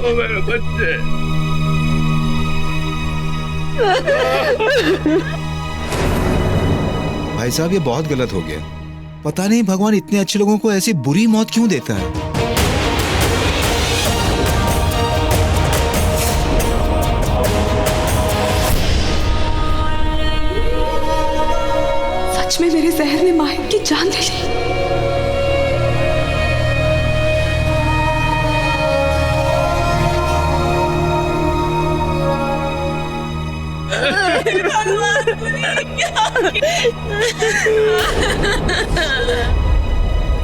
ओ मेरे बच्चे। भाई साहब, ये बहुत गलत हो गया। पता नहीं भगवान इतने अच्छे लोगों को ऐसी बुरी मौत क्यों देता है। सच में मेरे जहर ने माहिर की जान ले ली।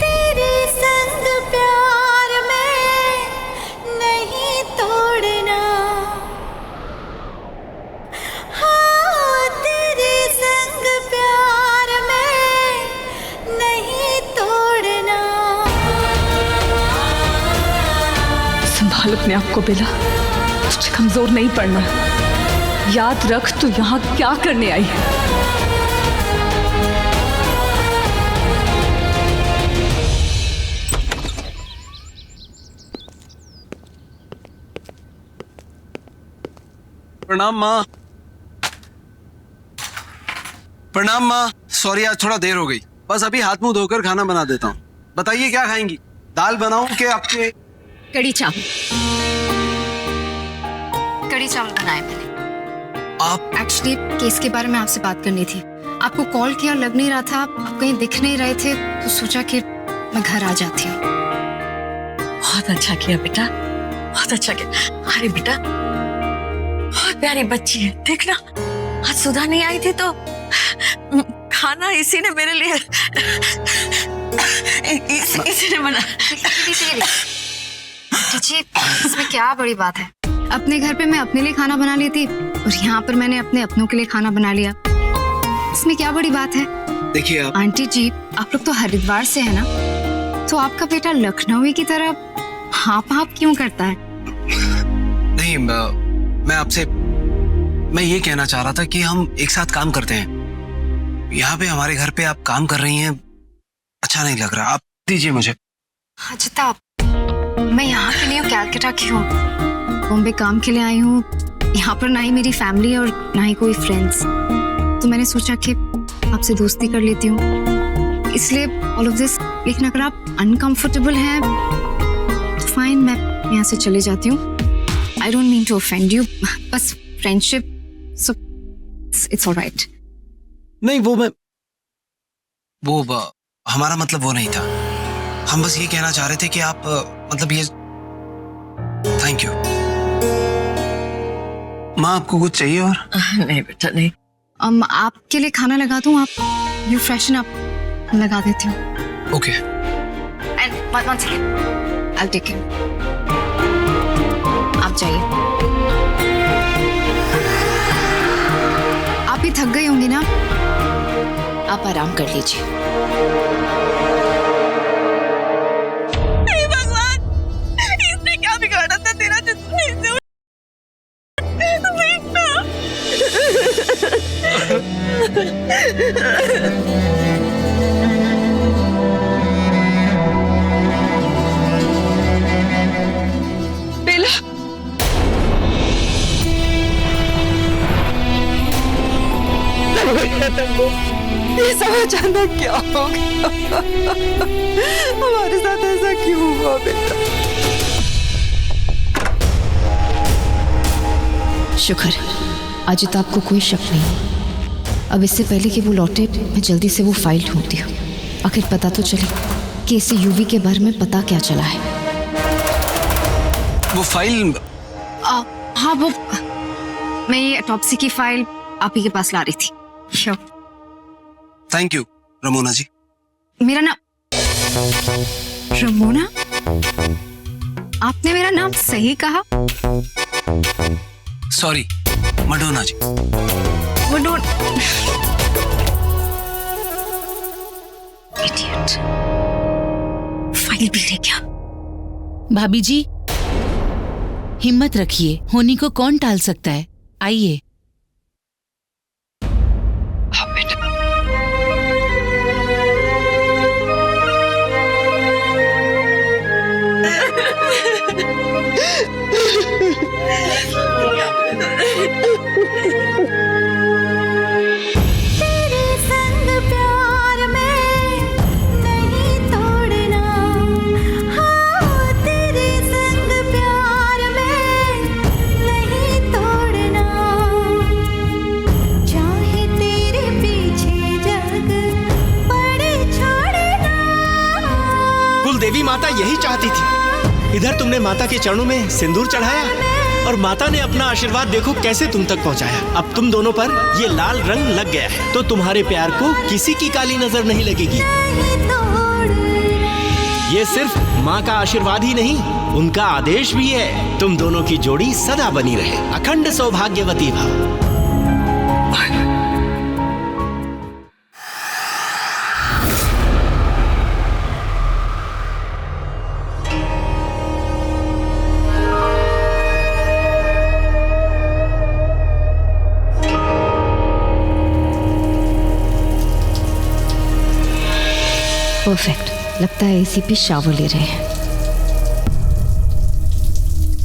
तेरे संग प्यार में नहीं तोड़ना, हाँ तेरे संग प्यार में नहीं तोड़ना। संभाल अपने आप को बेला, तुझे कमजोर नहीं पड़ना। याद रख तू यहाँ क्या करने आई है। प्रणाम माँ। प्रणाम माँ, सॉरी आज थोड़ा देर हो गई। बस अभी हाथ मुंह धोकर खाना बना देता हूँ। बताइए क्या खाएंगी? दाल बनाऊं कि आपके? कड़ी चावल। कड़ी चावल बनाए मैंने। आप एक्चुअली केस के बारे में आपसे बात करनी थी। आपको कॉल किया, लग नहीं रहा था, आप कहीं दिख नहीं रहे थे, तो सोचा कि मैं घर आ जाती हूँ। बहुत अच्छा किया बेटा, बहुत अच्छा किया। अरे बेटा बहुत प्यारी बच्ची है, देखना आज सुधा नहीं आई थी तो खाना इसी ने मेरे लिए इसी ने बना। जी इसमें क्या बड़ी बात है। अपने घर पे मैं अपने लिए खाना बना ली थी और यहाँ पर मैंने अपने अपनों के लिए खाना बना लिया। इसमें क्या बड़ी बात है। देखिए आप आंटी जी, आप लोग तो हरिद्वार से है ना, तो आपका बेटा लखनऊ की तरह हाँप हाँप क्यों करता है? नहीं, मैं आपसे मैं ये कहना चाह रहा था कि हम एक साथ काम करते हैं। यहाँ पे हमारे घर पे आप काम कर रही हैं, अच्छा नहीं लग रहा। आप दीजिए मुझे। हाँ जिता, मैं यहाँ के लिए कैलकाटा की हूँ, बॉम्बे काम के लिए आई हूँ। यहाँ पर ना ही मेरी फैमिली और ना ही कोई फ्रेंड्स, तो मैंने सोचा कि आपसे दोस्ती कर लेती हूँ, इसलिए ऑल ऑफ दिस। लेकिन अगर आप अनकंफर्टेबल हैं तो फाइन, मैं यहाँ से चले जाती हूँ। I don't mean to offend you, बस फ्रेंडशिप, सो इट्स ऑलराइट। नहीं हमारा मतलब वो नहीं था। हम बस ये कहना चाह रहे थे कि आप मतलब ये। थैंक यू माँ। आपको कुछ चाहिए और? नहीं बेटा नहीं। आपके लिए खाना लगा दूँ? आप यू फ्रेशन अप, लगा देती हूँ। Okay. And one second, I take it. आप जाइए। आप ही थक गई होंगी ना, आप आराम कर लीजिए। भगवान, इसने क्या बिगाड़ा था तेरा जो तू ऐसे बेला, ये सब अचानक क्या हो गया? हमारे साथ ऐसा क्यों हुआ बेटा? शुक्र, आज तो आपको कोई शक नहीं। अब इससे पहले कि वो लौटे, मैं जल्दी से वो फाइल ढूंढती हूँ। आखिर पता तो चले कि इसे यूवी के बारे में पता क्या चला है। वो फाइल? हाँ वो, मैं ये ऑटोप्सी की फाइल आप ही के पास ला रही थी। श्योर। थैंक यू रमोना जी। मेरा नाम रमोना? आपने मेरा नाम सही कहा? सॉरी, मडोना जी। इडियट। फाइल भी ले क्या? भाभी जी हिम्मत रखिए, होनी को कौन टाल सकता है। आइए। यही चाहती थी। इधर तुमने माता के चरणों में सिंदूर चढ़ाया और माता ने अपना आशीर्वाद देखो कैसे तुम तक पहुंचाया। अब तुम दोनों पर ये लाल रंग लग गया है तो तुम्हारे प्यार को किसी की काली नजर नहीं लगेगी। ये सिर्फ माँ का आशीर्वाद ही नहीं, उनका आदेश भी है। तुम दोनों की जोड़ी सदा बनी रहे, अखंड सौभाग्यवती भव। परफेक्ट, लगता है एसीपी शावर ले रहे हैं।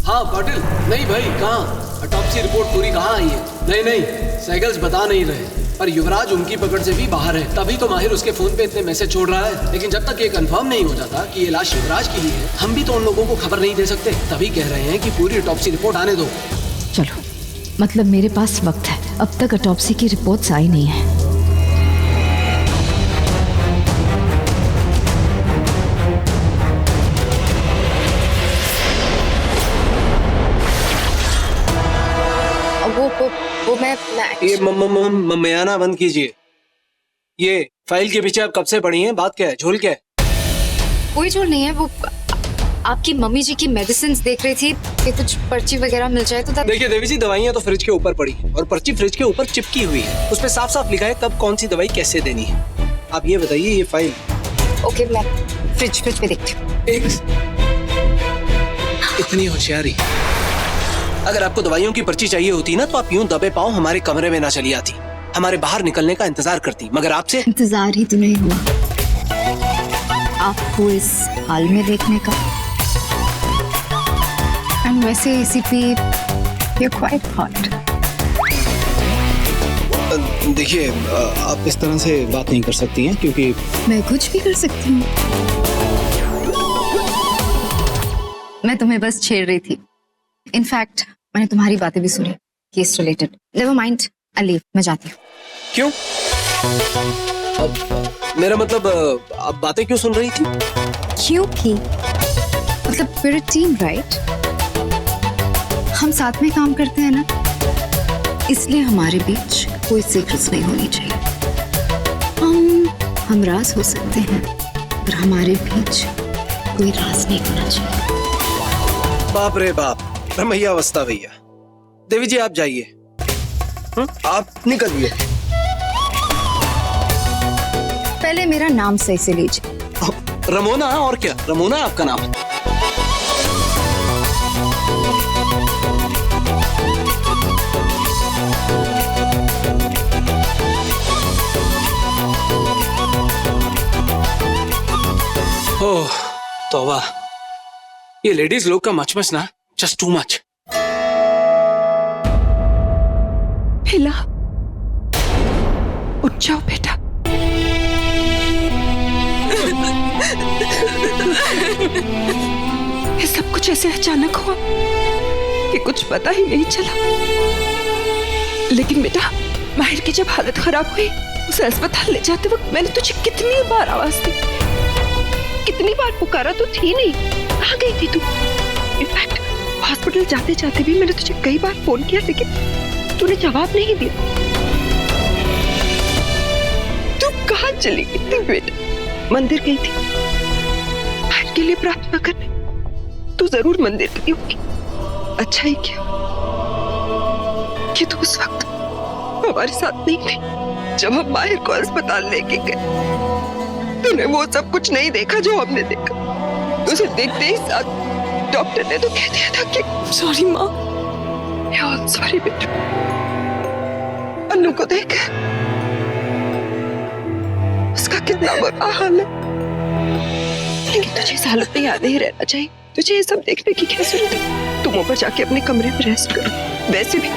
हाँ पाटिल, नहीं भाई कहाँ, ऑटोप्सी रिपोर्ट पूरी कहाँ आई है? नहीं साइकिल्स बता नहीं रहे, पर युवराज उनकी पकड़ से भी बाहर है। तभी तो माहिर उसके फोन पे इतने मैसेज छोड़ रहा है। लेकिन जब तक ये कंफर्म नहीं हो जाता कि ये लाश युवराज की ही है, हम भी तो उन लोगों को खबर नहीं दे सकते। तभी कह रहे हैं कि पूरी ऑटोप्सी रिपोर्ट आने दो। चलो, मतलब मेरे पास वक्त है। अब तक ऑटोप्सी की रिपोर्ट्स आई नहीं है। वो मैं ये मयाना बंद कीजिए। ये फाइल के पीछे आप कब से पड़ी हैं? बात क्या है? झोल क्या है? कोई झोल नहीं है। वो आपकी मम्मी जी की मेडिसिन देख रही थी कि कुछ पर्ची वगैरह मिल जाए तो देखिए देवी जी, दवाइयाँ तो फ्रिज के ऊपर पड़ी और पर्ची फ्रिज के ऊपर चिपकी हुई है। उसपे साफ साफ लिखा है कब कौन सी दवाई कैसे देनी है। आप ये बताइए, ये फाइल। ओके, मैं फ्रिज पे देखती हूँ। इतनी होशियारी। अगर आपको दवाइयों की पर्ची चाहिए होती ना तो आप यूं दबे पांव हमारे कमरे में ना चली आती, हमारे बाहर निकलने का इंतजार करती। मगर आपसे इंतजार ही तो नहीं हुआ आपको इस हाल में देखने का। एंड वैसे ACP, you are quite hot. देखिए, आप इस तरह से बात नहीं कर सकती हैं क्योंकि मैं कुछ भी कर सकती हूँ। मैं तुम्हें बस छेड़ रही थी। इनफैक्ट मैंने तुम्हारी बातें भी सुनी, case related. Never mind, I leave, मैं जाती हूँ। क्यों? मेरा मतलब आप बातें क्यों सुन रही थी? क्योंकि मतलब we're a team, right? हम साथ में काम करते हैं ना, इसलिए हमारे बीच कोई सीक्रेट्स नहीं होनी चाहिए। हम राज हो सकते हैं पर हमारे बीच कोई राज नहीं होना चाहिए। बाप रे बाप, रमैया अवस्था भैया। देवी जी आप जाइए, आप निकलिए। पहले मेरा नाम सही से लीजिए। रमोना, और क्या? रमोना आपका नाम? ओह तौबा, ये लेडीज लोग का मचमच ना जस्ट टू मच। हिला, उठ जाओ बेटा। ये सब कुछ ऐसे अचानक हुआ कि कुछ पता ही नहीं चला। लेकिन बेटा, माहिर की जब हालत खराब हुई, उसे अस्पताल ले जाते वक्त मैंने तुझे कितनी बार आवाज दी, कितनी बार पुकारा तो थी नहीं। कहाँ गई थी तू? इनफैक्ट हॉस्पिटल जाते जाते भी मैंने तुझे कई बार फोन किया, लेकिन तूने जवाब नहीं दिया। तू कहाँ चली गई थी बेटा? मंदिर गई थी माहिर के लिए प्रार्थना करने। तू जरूर मंदिर गई होगी। अच्छा ही क्या कि तू उस वक्त हमारे साथ नहीं थी जब हम माहिर को अस्पताल लेके गए। तूने वो सब कुछ नहीं देखा जो हमने देखा। उसे देखते ही साथ डॉक्टर ने तो कह दिया था कि सॉरी माँ, सॉरी बेटा। अन्नू को देख, उसका कितना बुरा हाल है। लेकिन तुझे इस हालत में याद ही रहना चाहिए। तुझे ये सब देखने की क्या जरूरत है? तुम ऊपर जाके अपने कमरे में रेस्ट करो। वैसे भी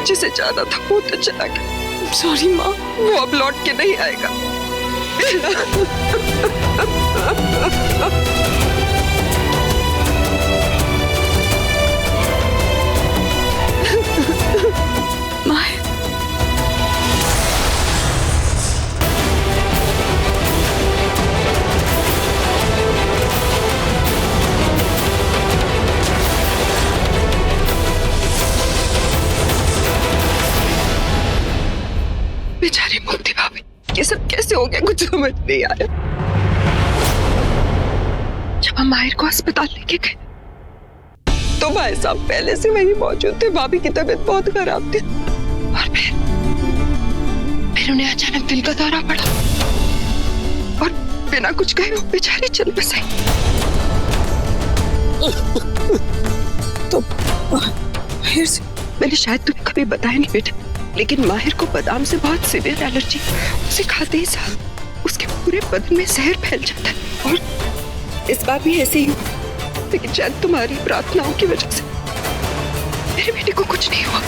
जिसे जाना था वो तो चला गया। सॉरी माँ, वो अब लौट के नहीं आएगा। माहिर, ये सब कैसे हो गया कुछ समझ नहीं आया। जब हम माहिर को अस्पताल लेके गए तो भाई साहब पहले से वही मौजूद थे। भाभी की तबीयत बहुत खराब थी और फिर उन्हें अचानक दिल का दौरा पड़ा और बिना कुछ कहे वो बेचारी चल बस आई। तो माहिर से मैंने शायद तुम्हें कभी बताया नहीं बेटा, लेकिन माहिर को बादाम से बहुत सीवियर एलर्जी। उसे खाते ही साथ उसके पूरे बदन में जहर फैल जाता है और इस बार भी ऐसे ही हुआ। लेकिन शायद तुम्हारी प्रार्थनाओं की वजह से मेरे बेटे को कुछ नहीं हुआ।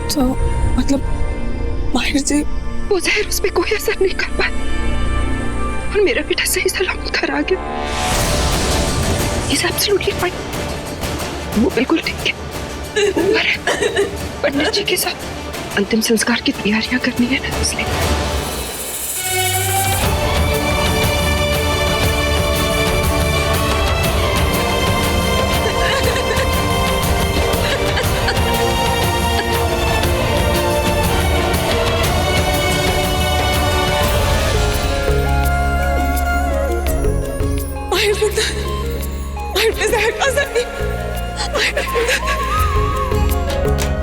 तो मतलब माहिर से वो जहर उस पर कोई असर नहीं कर पाया और मेरा बेटा सही सलामत घर आ गया। He's absolutely fine। वो बिल्कुल ठीक है। पर पंडित जी के साथ अंतिम संस्कार की तैयारियां करनी है ना, इसलिए।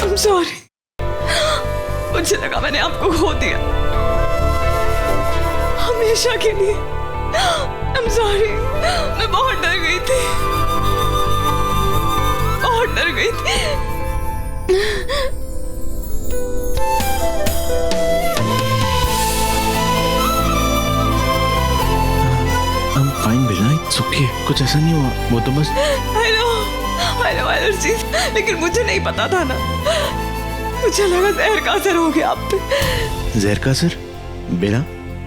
I'm sorry। मुझे लगा मैंने आपको खो दिया हमेशा के लिए। I'm sorry। मैं बहुत डर गई थी, बहुत डर गई थी। I'm fine Bela, it's okay। कुछ ऐसा नहीं हुआ, वो तो बस I know allergies, लेकिन मुझे नहीं पता था ना। मुझे लगा जहर का असर हो गया आप पे। जहर का असर? बेला,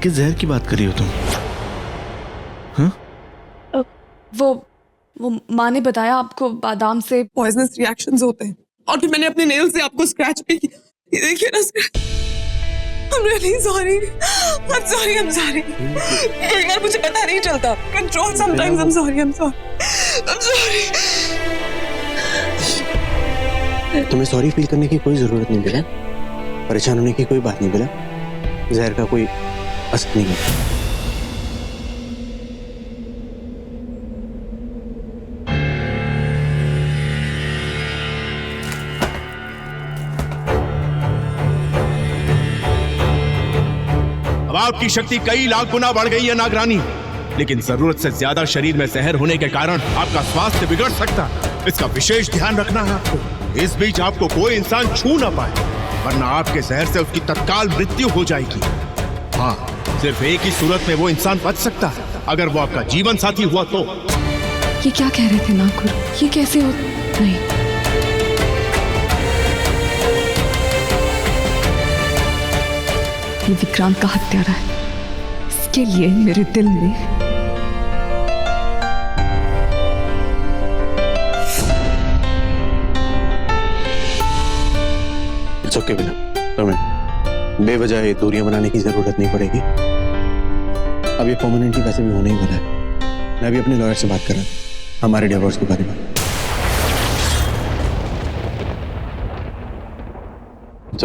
किस जहर की बात कर रही हो तुम? हाँ? वो माँ ने बताया आपको बादाम से पॉइजनस रिएक्शंस होते हैं और फिर मैंने अपने नेल से आपको स्क्रैच भी किया। ये देखिए ना scratch. I'm really sorry। I'm sorry, I'm sorry। कई बार मुझे पता नहीं चलता। Control sometimes। I'm sorry, I'm sorry। I'm sorry। तुम्हें सॉरी फील करने की कोई जरूरत नहीं बेला, परेशान होने की कोई बात नहीं बेला, जहर का कोई असर नहीं है। अब आपकी शक्ति कई लाख गुना बढ़ गई है नागरानी, लेकिन जरूरत से ज्यादा शरीर में जहर होने के कारण आपका स्वास्थ्य बिगड़ सकता है। इसका विशेष ध्यान रखना है आपको। इस बीच आपको कोई इंसान छू ना पाए, वरना आपके जहर से उसकी तत्काल मृत्यु हो जाएगी। हाँ, सिर्फ एक ही सूरत में वो इंसान बच सकता है, अगर वो आपका जीवन साथी हुआ तो। ये क्या कह रहे थे नागुर? ये कैसे हो? नहीं, ये विक्रांत का हत्यारा है। इसके लिए मेरे दिल में ओके बिना, तुम्हें बेवजह ये दूरियां बनाने की जरूरत नहीं पड़ेगी। अब ये परमानेंटली वैसे भी होने ही वाला है। मैं अभी अपने लॉयर से बात कर रहा था हमारे डिवोर्स के बारे में।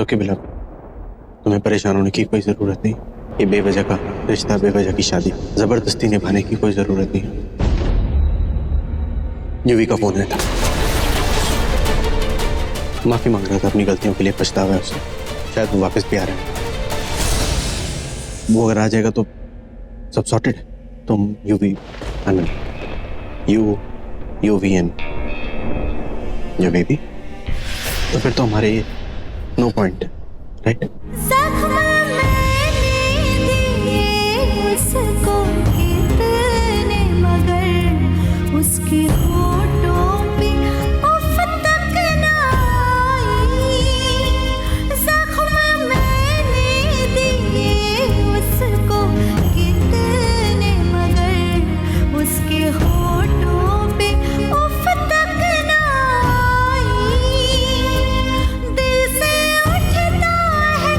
ओके बिना, तुम्हें परेशान होने की कोई जरूरत नहीं। ये बेवजह का रिश्ता, बेवजह की शादी जबरदस्ती निभाने की कोई जरूरत नहीं है। यूवी का फोन आया था, माफी मांग रहा था, अपनी गलतियों के लिए पछतावा है उसे। शायद वो वापस भी आ रहा है। वो अगर आ जाएगा तो सब सॉर्टेड है। तुम यूवी यूवीएन जो बेबी, तो फिर तो हमारे नो पॉइंट, राइट? उसके होठों पे उफ तक ना आई, जख्म मैंने दिए उसको कितने, मगर उसके होठों पे उफ तक ना आई। दिल से उठता है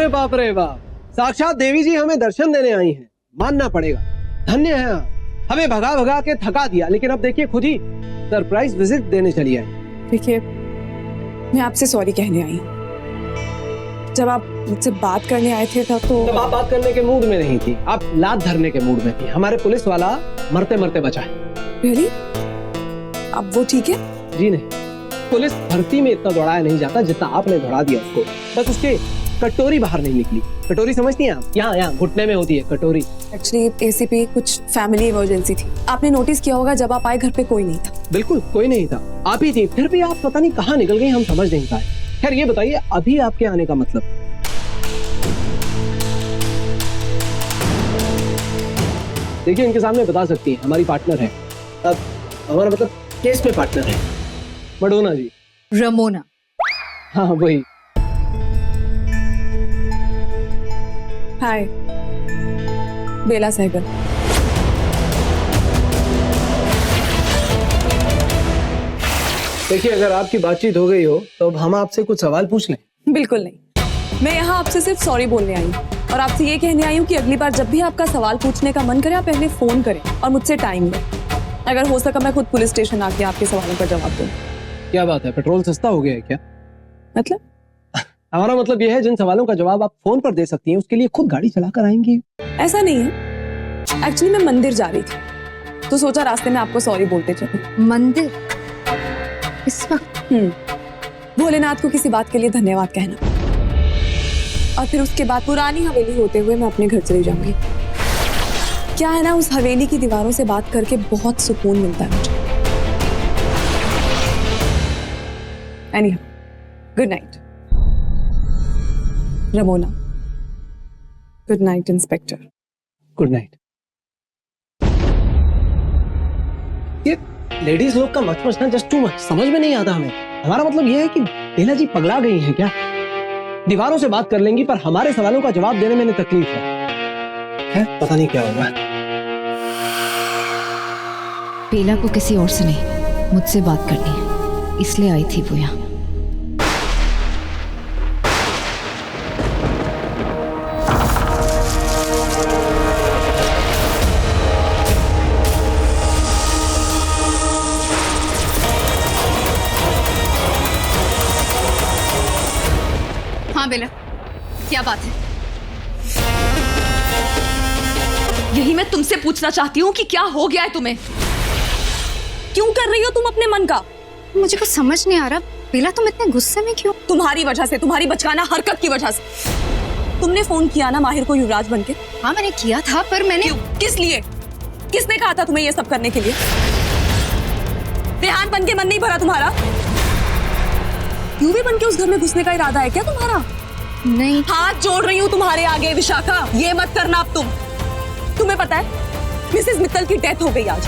अरे बाप रे बाप, साक्षात देवी जी हमें दर्शन देने आई हैं, मानना पड़ेगा। धन्य है आप, हमें भगा भगा के थका दिया, लेकिन अब देखिए खुद ही सरप्राइज विजिट देने चली आई। देखिए, मैं आपसे सॉरी कहने आई हूँ। जब आप मुझसे बात करने आए थे तब तो आप बात करने के मूड में नहीं थी, आप लात धरने के मूड में थी। हमारे पुलिस वाला मरते मरते बचा है। रियली? अब वो ठीक है? जी नहीं, पुलिस भर्ती में इतना दौड़ाया नहीं जाता जितना आपने दौड़ा दिया उसको। बस उसके कटोरी बाहर नहीं निकली। कटोरी समझती हैं आप? यहाँ घुटने में होती है कटोरी। एक्चुअली एसीपी, कुछ फैमिली इमरजेंसी थी। आपने नोटिस किया होगा जब आप आए घर पे कोई नहीं था। बिल्कुल कोई नहीं था, आप ही थी। फिर भी आप पता नहीं कहाँ निकल गई, हम समझ नहीं पाए। खैर ये बताइए, अभी आपके आने का मतलब? देखिए, इनके सामने बता सकती हैं, हमारी पार्टनर है। अब हमारा मतलब केस में पार्टनर है मडोना जी। रमोना। हाँ वही। हाय, बेला सहगल। देखिए, अगर आपकी बातचीत हो गई हो तो अब हम आपसे कुछ सवाल पूछ लें। बिल्कुल नहीं, मैं यहाँ आपसे सिर्फ सॉरी बोलने आई हूँ और आपसे ये कहने आई हूँ कि अगली बार जब भी आपका सवाल पूछने का मन करे आप पहले फोन करें और मुझसे टाइम लें। अगर हो सका मैं खुद पुलिस स्टेशन आके आपके सवालों का जवाब दूँ। क्या बात है, पेट्रोल सस्ता हो गया है क्या? मतलब? हमारा मतलब यह है, जिन सवालों का जवाब आप फोन पर दे सकती हैं उसके लिए खुद गाड़ी चलाकर आएंगी। ऐसा नहीं है, एक्चुअली मैं मंदिर जा रही थी तो सोचा रास्ते में आपको सॉरी बोलते चलूं। मंदिर इस वक्त? भोलेनाथ को किसी बात के लिए धन्यवाद कहना और फिर उसके बाद पुरानी हवेली होते हुए मैं अपने घर चली जाऊंगी। क्या है ना, उस हवेली की दीवारों से बात करके बहुत सुकून मिलता है मुझे। Anyhow, good night Ramona. Good night inspector. Good night. ये लेडीज लोग का मच ना जस्ट टू मच, समझ में नहीं आता हमें। हमारा मतलब ये है कि बेला जी पगला गई हैं क्या? दीवारों से बात कर लेंगी पर हमारे सवालों का जवाब देने में इन्हें तकलीफ है। पता नहीं क्या होगा। बेला को किसी और से नहीं, मुझसे बात करनी है, इसलिए आई थी वो यहाँ। हाँ बेला, क्या बात है? यही मैं तुमसे पूछना चाहती हूँ कि क्या हो गया है तुम्हें? क्यों कर रही हो तुम अपने मन का? मुझे कुछ समझ नहीं आ रहा। बेला, तुम इतने गुस्से में क्यों? तुम्हारी वजह से, तुम्हारी बचकाना हरकत की वजह से। तुमने फोन किया ना माहिर को युवराज बनके? हाँ मैंने किया था, पर मैंने क्यों? किस लिए? किसने कहा था तुम्हें ये सब करने के लिए? रेहान बनके मन नहीं भरा तुम्हारा? यूवी बनके उस घर में घुसने का इरादा है क्या तुम्हारा? नहीं। हाथ जोड़ रही हूँ तुम्हारे आगे विशाखा, ये मत करना अब तुम। तुम्हें पता है मिसेस मित्तल की डेथ हो गई आज,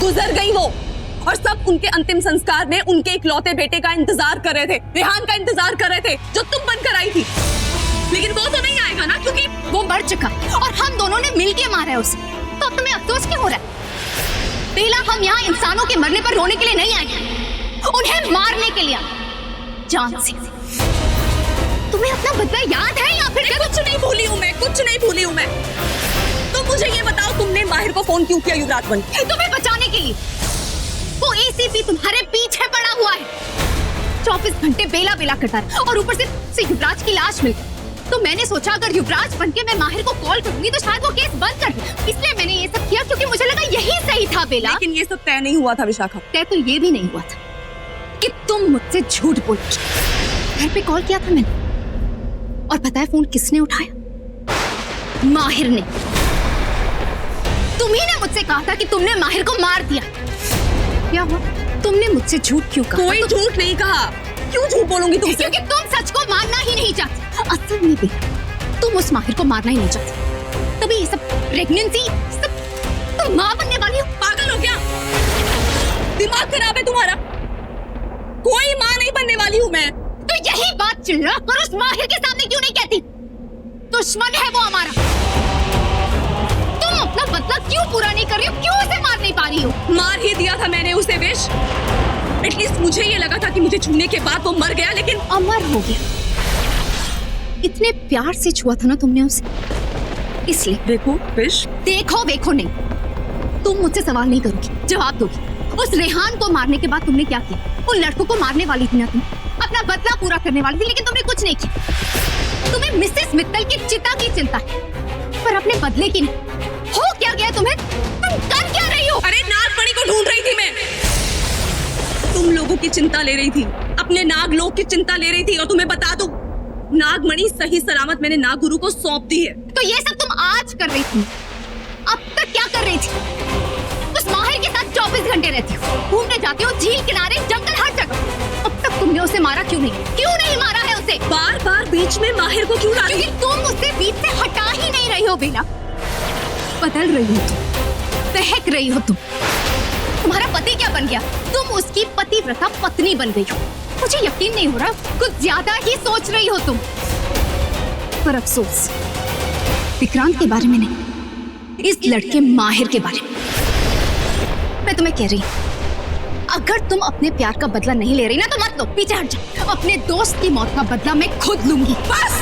गुजर गई वो, और सब उनके अंतिम संस्कार में उनके इकलौते बेटे का इंतजार कर रहे थे, रेहान का इंतजार कर रहे थे, जो तुम बनकर आई थी। लेकिन वो तो नहीं आएगा ना, क्योंकि वो मर चुका और हम दोनों ने मिलके मारा है उसे। तो अब तुम्हें अफसोस क्यों हो रहा है? बेला, हम यहाँ इंसानों के मरने पर रोने के लिए नहीं आए, उन्हें मारने के लिए आए, जान से। तुम्हें अपना बदला याद है या फिर? कुछ नहीं भूली हूँ मैं, कुछ नहीं भूली हूँ मैं। तुम मुझे ये बताओ, तुमने माहिर को फोन क्यों किया युवराज बन? तुम्हें बचाने के लिए। एसीपी तुम्हारे पीछे पड़ा हुआ है, 24 घंटे बेला बेला करता रहा और ऊपर से युवराज की लाश मिल गई। तो मैंने सोचा अगर युवराज बनके मैं माहिर को कॉल करूंगी तो शायद वो केस बंद कर दे, इसलिए मैंने ये सब किया क्योंकि मुझे लगा यही सही था बेला। लेकिन ये सब तय नहीं हुआ था विशाखा। तय तो ये भी नहीं हुआ था कि तुम मुझसे झूठ बोली। घर पे कॉल किया था मैंने और पता है फोन किसने उठाया? माहिर ने। तुम्ही ने मुझसे कहा था कि तुमने माहिर को मार दिया। क्या हुआ? तुमने मुझसे झूठ क्यों कहा? कोई झूठ नहीं कहा। क्यों झूठ बोलूंगी तुमसे? क्योंकि तुम सच को मानना ही नहीं चाहती। असल में भी तुम उस माहिर को मारना ही नहीं चाहती, तभी ये सब प्रेगनेंसी सब तुम माँ बनने वाली हो। पागल हो क्या? दिमाग खराब है तुम्हारा? कोई माँ नहीं बनने वाली हूँ मैं। तो यही बात चिल्ला कर उस माहिर के सामने क्यों नहीं कहती? दुश्मन है वो हमारा। तुम अपना बदला क्यों पूरा नहीं कर रही हो? क्यों उसे मार नहीं पा रही हो? मार ही दिया था मैंने उसे विश। एटलीस्ट मुझे ये लगा था कि मुझे छूने के बाद वो मर गया, लेकिन अमर हो गया। इतने प्यार से छुआ था ना तुमने उसे, इसलिए। देखो विश, देखो वेखो नहीं, तुम मुझसे सवाल नहीं करोगी, जवाब दोगी। उस रेहान को मारने के बाद तुमने क्या किया? उन लड़कों को मारने वाली थी ना तुम, अपना बदला पूरा करने वाली थी, लेकिन तुमने कुछ नहीं किया। तुम्हें मिसेस मित्तल की चिता की चिंता है, पर अपने बदले की नहीं। हो क्या गया तुम्हें? तुम कर क्या रही हो? अरे नागमणि को ढूंढ रही थी मैं। तुम लोगों की चिंता ले रही थी, अपने नाग लोग की चिंता ले रही थी। और तुम्हें बता दूं, नागमणि सही सलामत मैंने नागगुरु को सौंप दी है। तो ये सब तुम आज कर रही थी, अब तक क्या कर रही थी? उस माहिर के साथ 24 घंटे रहती हो, घूमने जाती हो, झील किनारे, जंगल, हर जगह। अब तक तुमने उसे मारा क्यों नहीं? क्यों नहीं मारा है उसे? बार बार बीच में माहिर को क्यों ला रही? क्योंकि तुम उसे बीच से हटा ही नहीं रही हो बेला। बदल रही हो तुम, बहक रही हो तुम। तुम्हारा पति क्या बन गया? तुम उसकी पतिव्रता पत्नी बन गई हो। मुझे यकीन नहीं हो रहा, कुछ ज्यादा ही सोच रही हो तुम। पर अफसोस, विक्रांत के बारे में नहीं, इस लड़के माहिर के बारे में। मैं तुम्हें कह रही हूँ, अगर तुम अपने प्यार का बदला नहीं ले रही ना तो मत लो, पीछे हट जाओ। अपने दोस्त की मौत का बदला मैं खुद लूंगी। बस।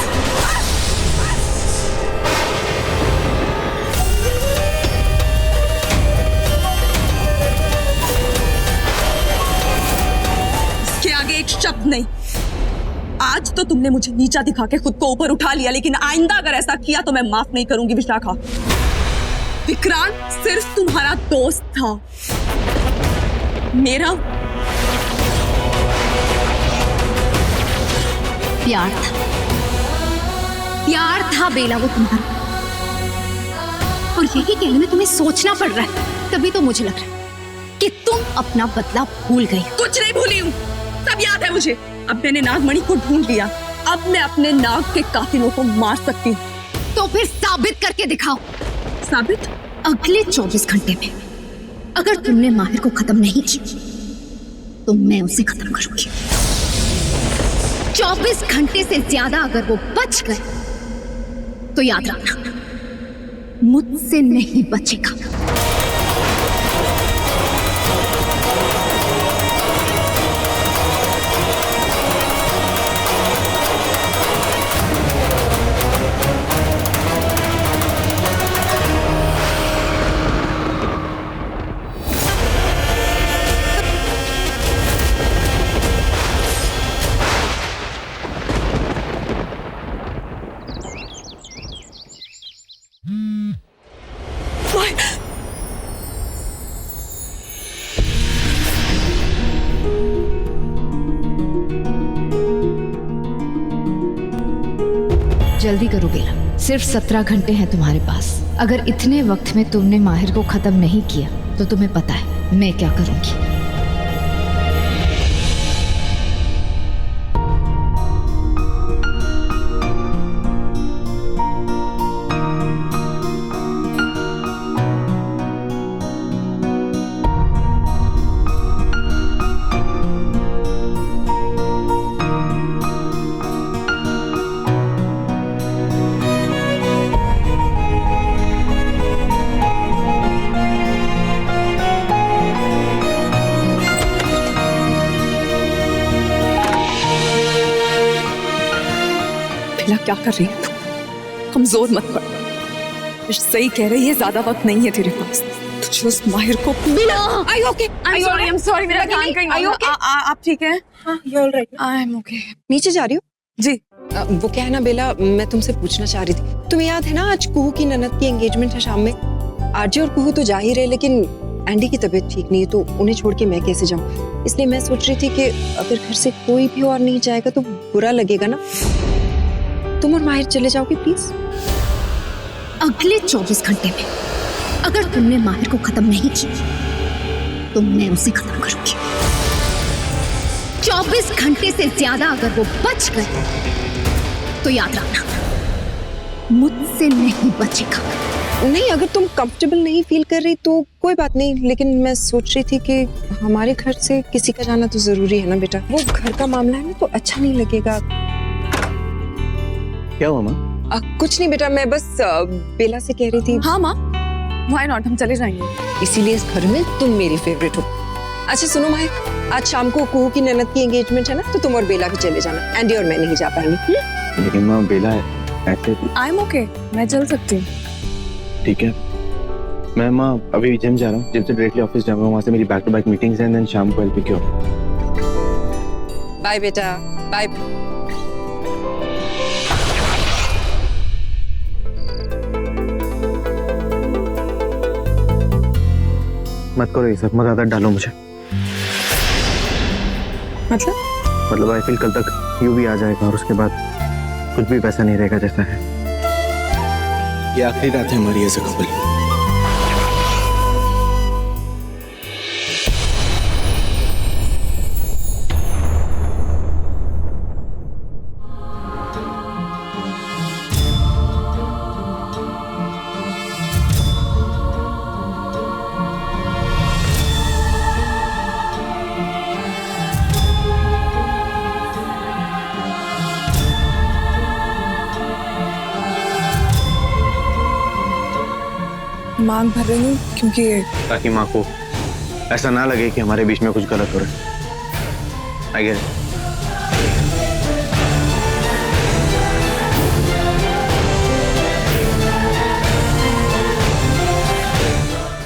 इसके आगे एक शब्द नहीं। आज तो तुमने मुझे नीचा दिखा के खुद को ऊपर उठा लिया, लेकिन आइंदा अगर ऐसा किया तो मैं माफ नहीं करूंगी विशाखा। विक्रांत सिर्फ तुम्हारा दोस्त था, मेरा प्यार था। प्यार था बेला वो तुम्हारा, और यही कहने में तुम्हें सोचना पड़ रहा है। तभी तो मुझे लग रहा है कि तुम अपना बदला भूल गई। कुछ नहीं भूली हूँ, सब याद है मुझे। अब मैंने नागमणि को ढूंढ लिया, अब मैं अपने नाग के कातिलों को मार सकती हूँ। तो फिर साबित करके दिखाओ। साबित? अगले 24 घंटे में अगर तुमने माहिर को खत्म नहीं किया तो मैं उसे खत्म करूंगी। 24 घंटे से ज्यादा अगर वो बच गए तो याद रखना, मुझसे नहीं बचेगा। जल्दी करो बेला, सिर्फ 17 घंटे हैं तुम्हारे पास। अगर इतने वक्त में तुमने माहिर को खत्म नहीं किया तो तुम्हें पता है मैं क्या करूंगी। क्या कर रही है तुम? कमजोर मत पड़। सही कह रही है, ज्यादा वक्त नहीं है तेरे पास। तुझे उस माहिर को मेरा कान कहीं आप ठीक है? नीचे जा रही हो? जी। वो क्या है ना बेला, मैं तुमसे पूछना चाह रही थी, तुम्हें याद है ना आज कुहू की ननद की एंगेजमेंट है शाम में। आरजे और कुहू तो जा ही रहे, लेकिन एंडी की तबीयत ठीक नहीं है, तो उन्हें छोड़ के मैं कैसे जाऊं? इसलिए मैं सोच रही थी कि अगर घर से कोई भी और नहीं जाएगा तो बुरा लगेगा ना। तुम और माहिर चले जाओगे प्लीज। अगले 24 घंटे में अगर तुमने माहिर को खत्म नहीं किया तो मैं उसे खत्म करूंगी। 24 घंटे से ज्यादा अगर वो बच गए तो याद रखना, मुझसे नहीं बचेगा। नहीं, अगर तुम कंफर्टेबल नहीं फील कर रही तो कोई बात नहीं, लेकिन मैं सोच रही थी कि हमारे घर से किसी का जाना तो जरूरी है ना बेटा। वो घर का मामला है ना, तो अच्छा नहीं लगेगा। क्या हुआ माँ? कुछ नहीं बेटा, मैं बस बेला से कह रही थी। हाँ माँ, व्हाई नॉट, हम चले जाएंगे। इसीलिए इस घर में तुम मेरी फेवरेट हो। अच्छा सुनो माहिर, आज शाम को कुहू की ननद की एंगेजमेंट है ना, तो तुम और बेला भी चले जाना। एंडी और मैं नहीं जा पाएंगे। लेकिन माँ बेला है ऐसे। आई एम ओके, मैं चल सकती हूँ। ठीक है, मैं माँ अभी जिम जा रहा हूँ, जिम से डायरेक्टली ऑफिस जाऊंगा, वहाँ से मेरी बैक टू बैक मीटिंग्स हैं, देन शाम को एलपी क्यों। बाय बेटा, बाय। मत करो ये सब, मत आदत डालो मुझे। मतलब आई फील कल तक यू भी आ जाएगा और उसके बाद कुछ भी वैसा नहीं रहेगा जैसा है। ये आखिरी रात है हमारी ऐसे कपल। मांग भर रही हूँ क्योंकि ताकि माँ को ऐसा ना लगे कि हमारे बीच में कुछ गलत हो रहा है। I get it.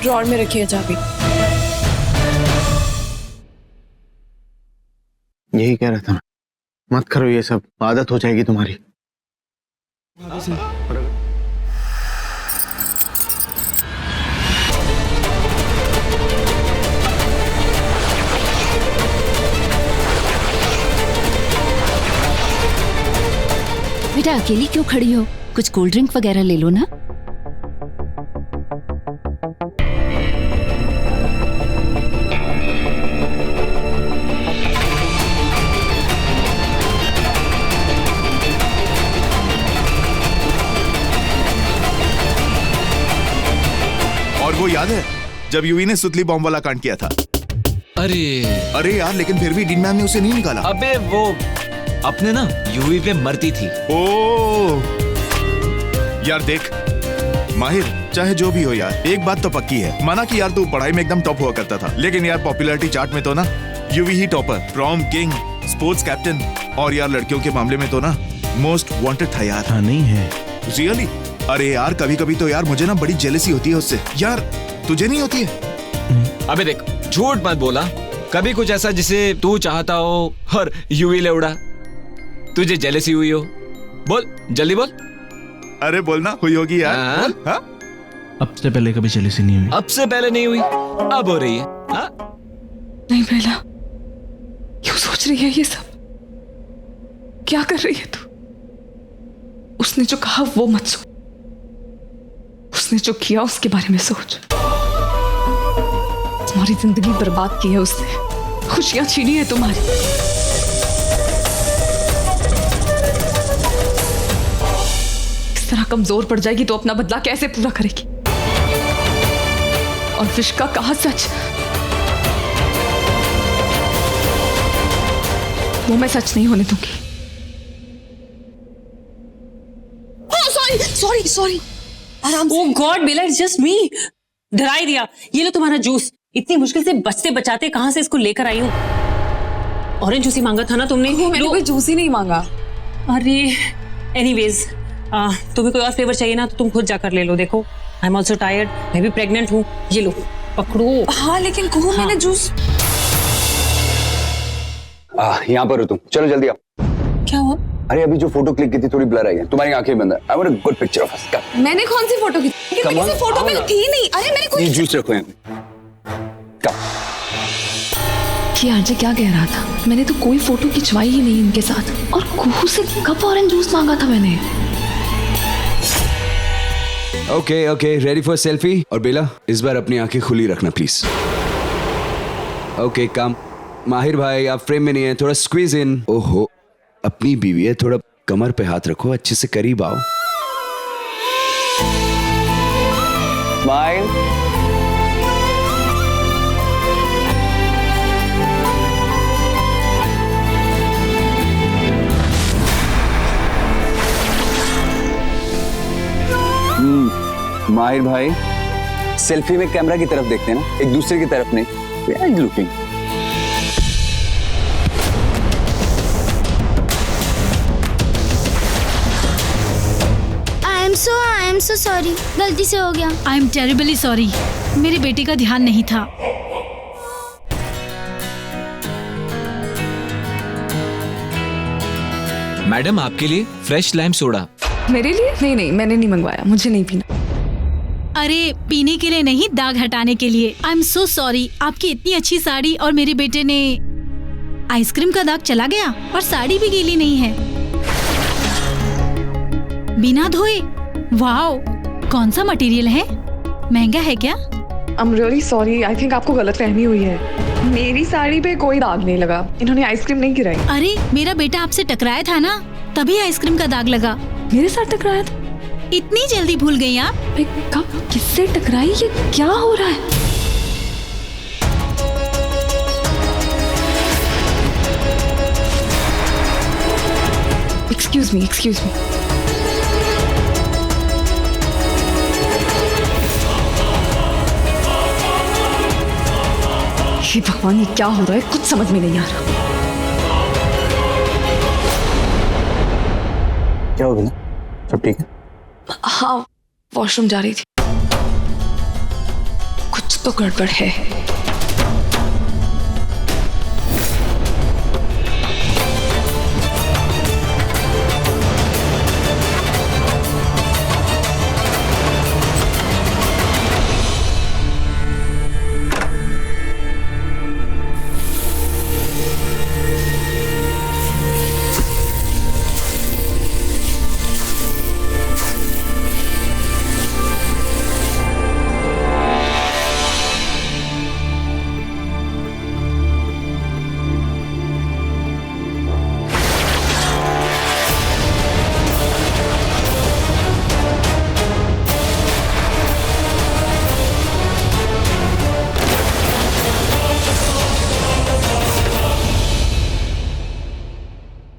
ड्रॉर में रखिए चाबी। यही कह रहा था मैं, मत करो ये सब, आदत हो जाएगी तुम्हारी। बेटा अकेली क्यों खड़ी हो? कुछ कोल्ड ड्रिंक वगैरह ले लो ना। और वो याद है जब यूवी ने सुतली बॉम्ब वाला कांड किया था? अरे यार, लेकिन फिर भी डीन मैम ने उसे नहीं निकाला। अबे वो अपने ना यूवी पे मरती थी। ओ यार देख माहिर, चाहे जो भी हो यार, एक बात तो पक्की है, माना कि यार तू पढ़ाई में एकदम टॉप हुआ करता था, लेकिन यार पॉपुलैरिटी चार्ट में तो ना यूवी ही topper, prom king, sports captain, और यार लड़कियों के मामले में तो ना मोस्ट वांटेड था यार। हाँ नहीं है रियली? अरे यार कभी कभी तो यार मुझे ना बड़ी जेलसी होती है उससे। यार तुझे नहीं होती है? अबे देख, झूठ मत बोला, कभी कुछ ऐसा जिसे तू चाहता हो और यूवी ले उड़ा, तुझे जेलसी हुई हो? बोल जल्दी बोल। अरे बोलना, हुई होगी यार। बोल। हाँ? अब से पहले कभी जेलसी नहीं हुई। अब से पहले नहीं हुई, अब हो रही है। हाँ? नहीं बेला, क्यों सोच रही है ये सब? क्या कर रही है तू? उसने जो कहा वो मत सोच, उसने जो किया उसके बारे में सोच। तुम्हारी जिंदगी बर्बाद की है उसने, खुशियां छीनी है तुम्हारी। इस तरह कमजोर पड़ जाएगी तो अपना बदला कैसे पूरा करेगी? और विश का कहा सच, वो मैं सच नहीं होने दूंगी। सॉरी सॉरी, आराम से। ओह गॉड बेला, इट्स जस्ट मी। डरा ही दिया। ये लो तुम्हारा जूस, इतनी मुश्किल से बचते बचाते कहां से इसको लेकर आई हूँ। ऑरेंज जूस ही मांगा था ना तुमने? मैंने कोई जूस ही नहीं मांगा। अरे एनीवेज, तुम्हें कोई और फ्लेवर चाहिए ना तो तुम खुद जाकर ले लो। देखो आई एम ऑल्सो टायर्ड, मैं भी प्रेग्नेंट हूँ। ये लो पकड़ो। हाँ लेकिन कुहू, मैंने जूस। यहाँ पर हो तुम, चलो जल्दी आओ। क्या हुआ? अरे अभी जो फोटो क्लिक की थी थोड़ी ब्लर आई है, तुम्हारी आंखें बंद है। I want a good picture of us. मैंने कौन सी फोटो की? मैं किसी फोटो में थी नहीं। अरे मैंने कोई ये जूस रखो यहाँ पे। ये आरजे क्या कह रहा था? मैंने तो कोई फोटो खिंचवाई ही नहीं इनके साथ। और कुहू से कब ऑरेंज जूस मांगा था मैंने? Okay okay, ready for selfie? और बेला इस बार अपनी आंखें खुली रखना प्लीज। ओके काम। माहिर भाई आप फ्रेम में नहीं है, थोड़ा स्क्वीज इन। ओहो अपनी बीवी है, थोड़ा कमर पे हाथ रखो, अच्छे से करीब आओ। स्माइल। माहिर भाई सेल्फी में कैमरा की तरफ देखते हैं ना, एक दूसरे की तरफ नहीं। लुकिंग सो सॉरी, गलती से हो गया। आई एम टेरिबली सॉरी, मेरे बेटे का ध्यान नहीं था। मैडम आपके लिए फ्रेश लाइम सोडा। मेरे लिए? नहीं नहीं, मैंने नहीं मंगवाया, मुझे नहीं पीना। अरे पीने के लिए नहीं, दाग हटाने के लिए। आई एम सो सॉरी, आपकी इतनी अच्छी साड़ी और मेरे बेटे ने आइसक्रीम का दाग चला गया और साड़ी भी गीली नहीं है। बिना धोए? वाओ, कौन सा मटेरियल है? महंगा है क्या? I am really sorry, I think आपको गलतफहमी हुई है। मेरी साड़ी पे कोई दाग नहीं लगा, इन्होंने आइसक्रीम नहीं गिराई। अरे मेरा बेटा आपसे टकराया था ना, तभी आइसक्रीम का दाग लगा। मेरे साथ टकराया था? इतनी जल्दी भूल गई आप? कब, किससे टकराई? ये क्या हो रहा है? Excuse me, excuse me. हे भगवान, ये क्या हो रहा है? कुछ समझ में नहीं आ रहा। क्या हो गया? सब ठीक है? हाँ, वॉशरूम जा रही थी। कुछ तो गड़बड़ है।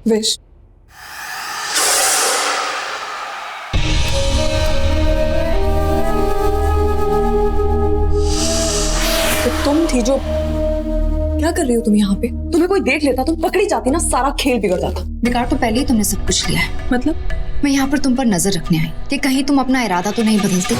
विश, तो तुम थी जो, क्या कर रही हो तुम यहाँ पे? तुम्हें कोई देख लेता, तुम पकड़ी जाती ना, सारा खेल बिगड़ जाता। बिगाड़ तो पहले ही तुमने सब कुछ लिया है। मतलब? मैं यहाँ पर तुम पर नजर रखने आई कि कहीं तुम अपना इरादा तो नहीं बदलती।